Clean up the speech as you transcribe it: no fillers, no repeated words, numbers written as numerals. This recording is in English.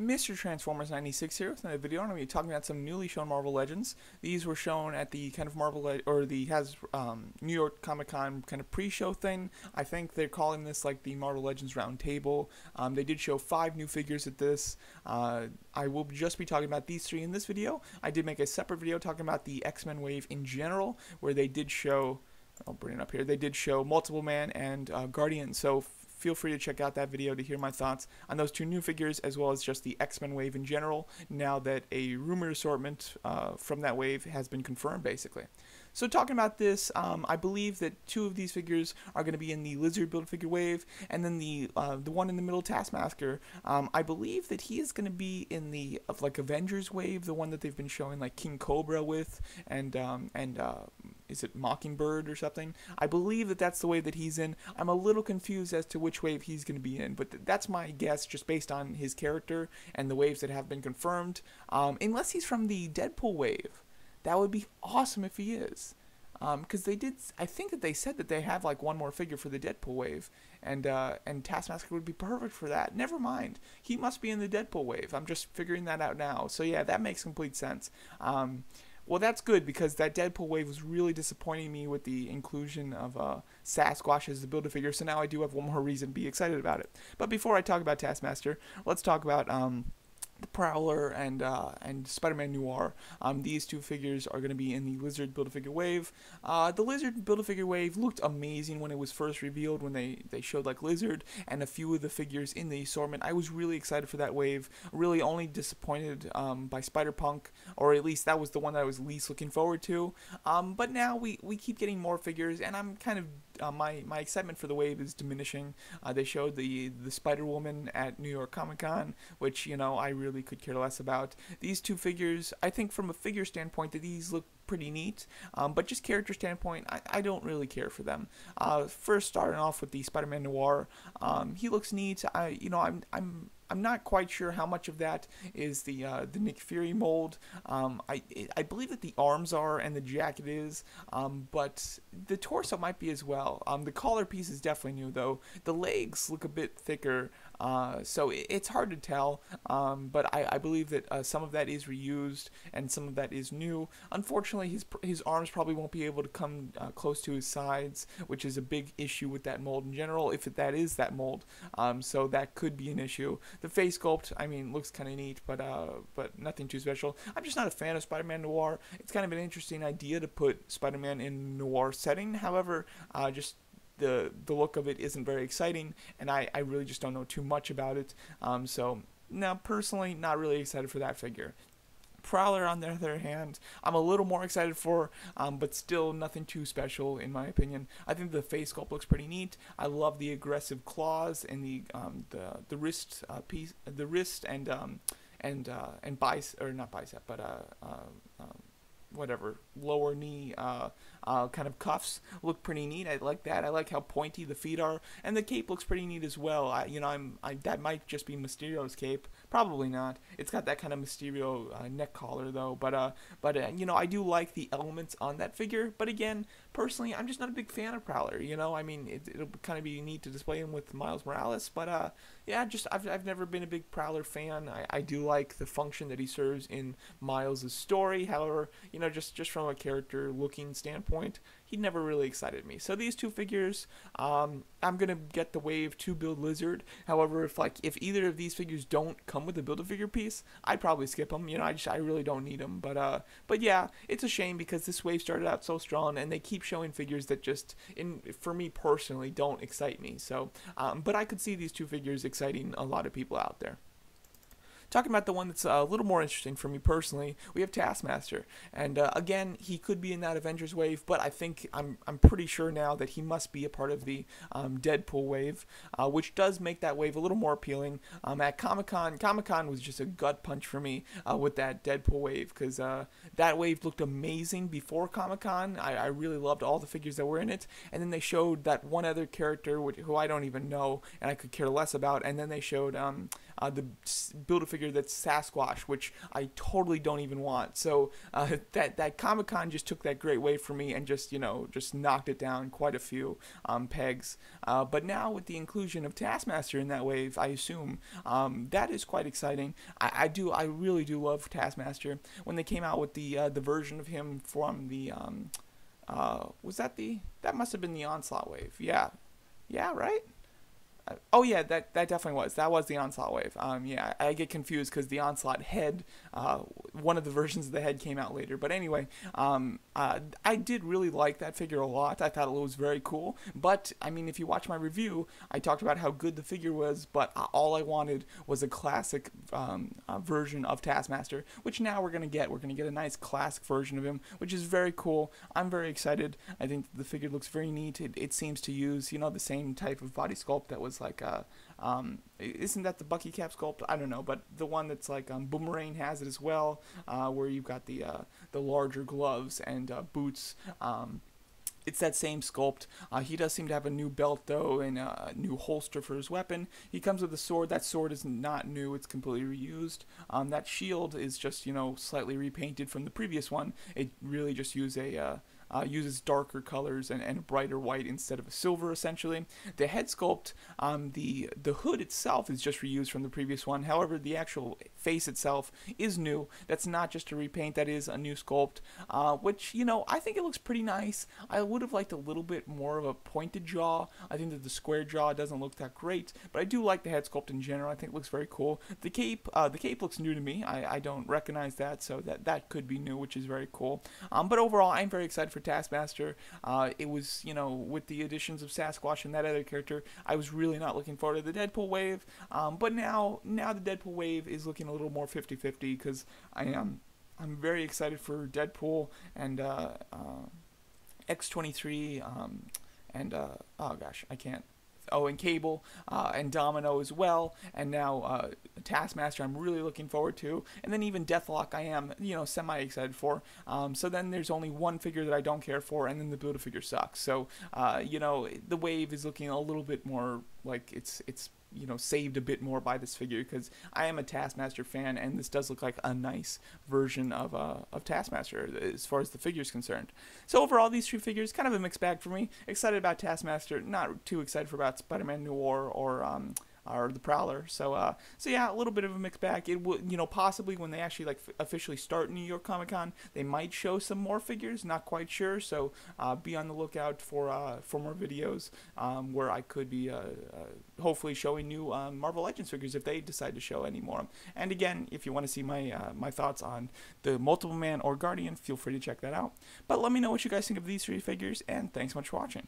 Mr. Transformers 96 here with another video. I'm going to be talking about some newly shown Marvel Legends. These were shown at the kind of New York Comic Con kind of pre-show thing. I think they're calling this like the Marvel Legends Round Table. They did show 5 new figures at this. I will just be talking about these 3 in this video. I did make a separate video talking about the X-Men wave in general, where they did show, I'll bring it up here, they did show Multiple Man and Guardian. So feel free to check out that video to hear my thoughts on those 2 new figures, as well as just the X-Men wave in general, now that a rumored assortment from that wave has been confirmed, basically. So talking about this, I believe that 2 of these figures are going to be in the Lizard Build-A-Figure wave, and then the one in the middle, Taskmaster, I believe that he is going to be in the Avengers wave, the one that they've been showing like King Cobra with, and is it Mockingbird or something? I believe that that's the wave that he's in. I'm a little confused as to which wave he's going to be in, but that's my guess just based on his character and the waves that have been confirmed. Unless he's from the Deadpool wave. That would be awesome if he is. Because they did, I think that they said that they have like one more figure for the Deadpool wave, and Taskmaster would be perfect for that. Never mind, he must be in the Deadpool wave. I'm just figuring that out now. So yeah, that makes complete sense. Well, that's good, because that Deadpool wave was really disappointing me with the inclusion of Sasquatch as the Build-A-Figure, so now I do have one more reason to be excited about it. But before I talk about Taskmaster, let's talk about the Prowler and SpiderMan Noir. These 2 figures are going to be in the Lizard Build-A-Figure wave. The Lizard Build-A-Figure wave looked amazing when it was first revealed, when they showed like Lizard and a few of the figures in the assortment. I was really excited for that wave. Really only disappointed by Spider-Punk, or at least that was the one that I was least looking forward to. But now we keep getting more figures, and I'm kind of my excitement for the wave is diminishing. They showed the Spider-Woman at New York Comic Con, which, you know, I really could care less about. These 2 figures, I think from a figure standpoint that these look pretty neat, but just character standpoint, I don't really care for them. First, starting off with the SpiderMan Noir, he looks neat. I'm not quite sure how much of that is the Nick Fury mold. I believe that the arms are and the jacket is, but the torso might be as well. The collar piece is definitely new, though. The legs look a bit thicker, so it's hard to tell, but I believe that some of that is reused and some of that is new. Unfortunately, his arms probably won't be able to come close to his sides, which is a big issue with that mold in general, if that is that mold. So that could be an issue. The face sculpt, I mean, looks kind of neat, but nothing too special. I'm just not a fan of Spider-Man Noir. It's kind of an interesting idea to put Spider-Man in noir setting. However, just the look of it isn't very exciting, and I really just don't know too much about it. So now, personally, not really excited for that figure. Prowler, on the other hand, I'm a little more excited for, but still nothing too special in my opinion. I think the face sculpt looks pretty neat. I love the aggressive claws and the wrist piece, the wrist and bicep, or not bicep, but whatever, lower knee kind of cuffs look pretty neat. I like that. I like how pointy the feet are, and the cape looks pretty neat as well. That might just be Mysterio's cape. Probably not. It's got that kind of Mysterio neck collar though. But I do like the elements on that figure. But again, personally, I'm just not a big fan of Prowler. I mean, it'll kind of be neat to display him with Miles Morales. But yeah, I've never been a big Prowler fan. I do like the function that he serves in Miles' story. However, just from a character looking standpoint, he never really excited me. So these 2 figures, I'm gonna get the wave to build Lizard. However, if either of these figures don't come with a Build-A-Figure piece, I'd probably skip them. I really don't need them. But yeah, it's a shame because this wave started out so strong, and they keep showing figures that just, for me personally, don't excite me. So, but I could see these 2 figures exciting a lot of people out there. Talking about the one that's a little more interesting for me personally, we have Taskmaster, and again, he could be in that Avengers wave, but I think I'm pretty sure now that he must be a part of the Deadpool wave, which does make that wave a little more appealing. At Comic-Con was just a gut punch for me with that Deadpool wave, because that wave looked amazing before Comic-Con. I really loved all the figures that were in it, and then they showed that one other character who I don't even know and I could care less about, and then they showed the Build-A-Figure that's Sasquatch, which I totally don't even want. So that Comic-Con just took that great wave for me and just, just knocked it down quite a few pegs. But now with the inclusion of Taskmaster in that wave, I assume that is quite exciting. I really do love Taskmaster. When they came out with the version of him from the that must have been the Onslaught wave. Yeah, right. Oh yeah, that definitely was. That was the Onslaught wave. Yeah, I get confused because the Onslaught head, one of the versions of the head came out later. But anyway, I did really like that figure a lot. I thought it was very cool. But I mean, if you watch my review, I talked about how good the figure was. But all I wanted was a classic version of Taskmaster, which now we're gonna get. We're gonna get a nice classic version of him, which is very cool. I'm very excited. I think the figure looks very neat. It seems to use, the same type of body sculpt that was like isn't that the Bucky Cap sculpt? I don't know, but the one that's like Boomerang has it as well, where you've got the larger gloves and boots. It's that same sculpt. He does seem to have a new belt though, and a new holster for his weapon. He comes with a sword. That sword is not new. It's completely reused. That shield is just slightly repainted from the previous one. It really just uses darker colors and a brighter white instead of a silver, essentially. The head sculpt, the hood itself is just reused from the previous one. However, the actual face itself is new. That's not just a repaint, that is a new sculpt, which, I think it looks pretty nice. I would have liked a little bit more of a pointed jaw. I think that the square jaw doesn't look that great, but I do like the head sculpt in general. I think it looks very cool. The cape looks new to me. I don't recognize that, so that could be new, which is very cool. But overall, I'm very excited for Taskmaster. It was, with the additions of Sasquatch and that other character, I was really not looking forward to the Deadpool wave. But now the Deadpool wave is looking a little more 50-50 because I'm very excited for Deadpool and X-23 and oh gosh, I can't. Oh, and Cable, and Domino as well, and now Taskmaster I'm really looking forward to, and then even Deathlock I am, semi-excited for. So then there's only one figure that I don't care for, and then the Build-A-Figure sucks. So, the wave is looking a little bit more like it's saved a bit more by this figure, because I am a Taskmaster fan, and this does look like a nice version of Taskmaster as far as the figure is concerned. So overall, these three figures, kind of a mixed bag for me. Excited about Taskmaster, not too excited for about SpiderMan Noir or the Prowler. So yeah, a little bit of a mixed bag. It would, possibly when they actually officially start New York Comic Con, they might show some more figures. Not quite sure. So be on the lookout for more videos where I could be hopefully showing new Marvel Legends figures if they decide to show any more. And again, if you want to see my my thoughts on the Multiple Man or Guardian, feel free to check that out. But let me know what you guys think of these three figures, and thanks so much for watching.